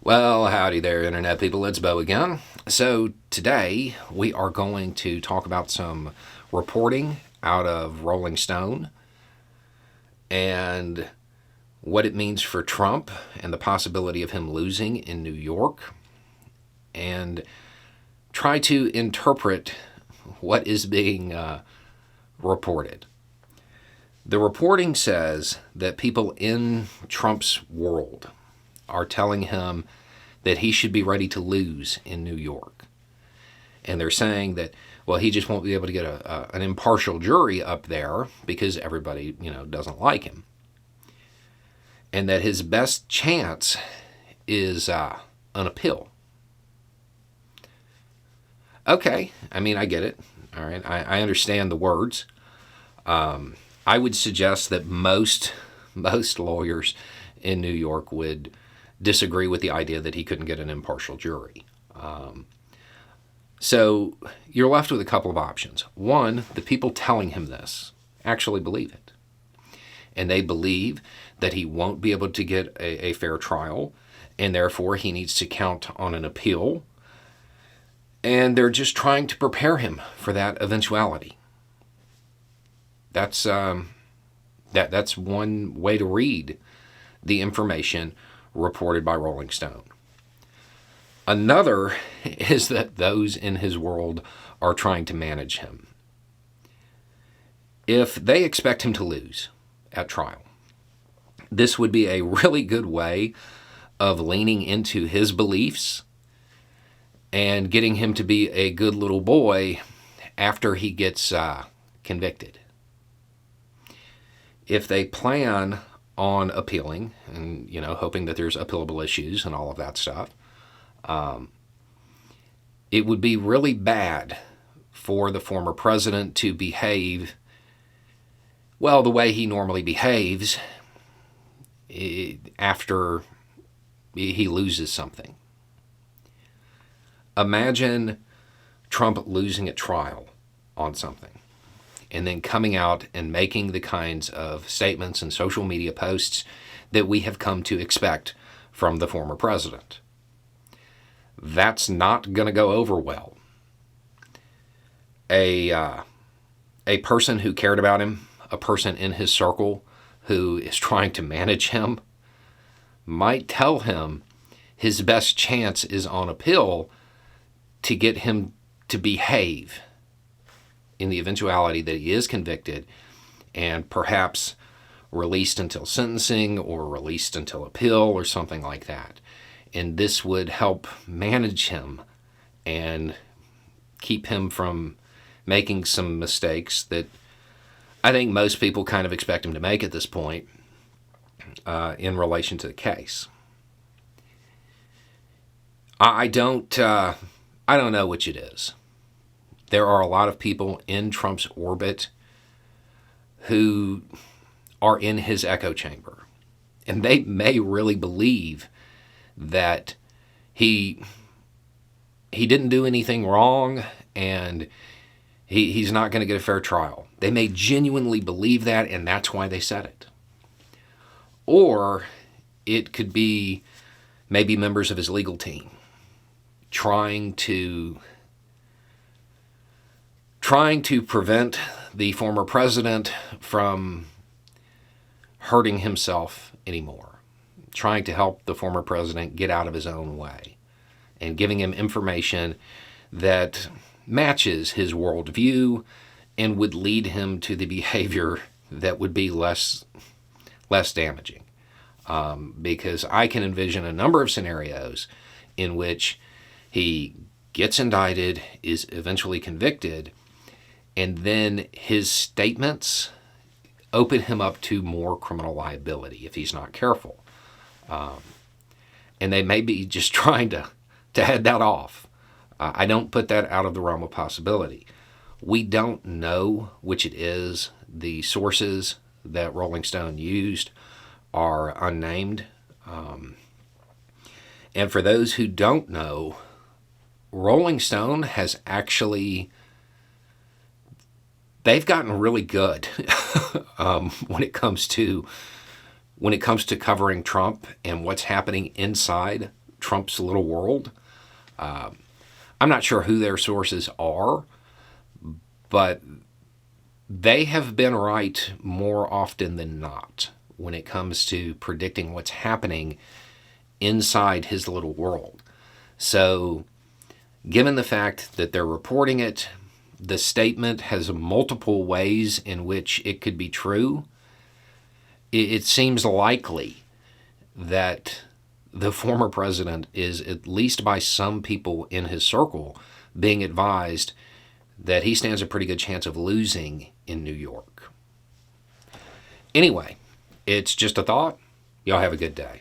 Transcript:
Well, howdy there, Internet people. It's Bo again. So, today we are going to talk about some reporting out of Rolling Stone and what it means for Trump and the possibility of him losing in New York, and try to interpret what is being reported. The reporting says that people in Trump's world are telling him that he should be ready to lose in New York. And they're saying that, well, he just won't be able to get an impartial jury up there because everybody, doesn't like him. And that his best chance is an appeal. Okay, I get it. All right, I understand the words. I would suggest that most lawyers in New York would disagree with the idea that he couldn't get an impartial jury. So you're left with a couple of options. One, the people telling him this actually believe it. And they believe that he won't be able to get a fair trial, and therefore he needs to count on an appeal. And they're just trying to prepare him for that eventuality. That's one way to read the information reported by Rolling Stone. Another is that those in his world are trying to manage him. If they expect him to lose at trial, this would be a really good way of leaning into his beliefs and getting him to be a good little boy after he gets convicted. If they plan on appealing and, hoping that there's appealable issues and all of that stuff, it would be really bad for the former president to behave, well, the way he normally behaves after he loses something. Imagine Trump losing at trial on something and then coming out and making the kinds of statements and social media posts that we have come to expect from the former president. That's not going to go over well. A person who cared about him, a person in his circle who is trying to manage him, might tell him his best chance is on appeal to get him to behave in the eventuality that he is convicted and perhaps released until sentencing or released until appeal or something like that. And this would help manage him and keep him from making some mistakes that I think most people kind of expect him to make at this point in relation to the case. I don't know which it is. There are a lot of people in Trump's orbit who are in his echo chamber, and they may really believe that he didn't do anything wrong and he's not going to get a fair trial. They may genuinely believe that, and that's why they said it. Or it could be maybe members of his legal team trying to prevent the former president from hurting himself anymore, trying to help the former president get out of his own way, and giving him information that matches his worldview and would lead him to the behavior that would be less damaging. Because I can envision a number of scenarios in which he gets indicted, is eventually convicted, and then his statements open him up to more criminal liability if he's not careful. And they may be just trying to head that off. I don't put that out of the realm of possibility. We don't know which it is. The sources that Rolling Stone used are unnamed. And for those who don't know, Rolling Stone has actually, they've gotten really good when it comes to covering Trump and what's happening inside Trump's little world. I'm not sure who their sources are, but they have been right more often than not when it comes to predicting what's happening inside his little world. So, given the fact that they're reporting it, the statement has multiple ways in which it could be true, it seems likely that the former president is, at least by some people in his circle, being advised that he stands a pretty good chance of losing in New York. Anyway, it's just a thought. Y'all have a good day.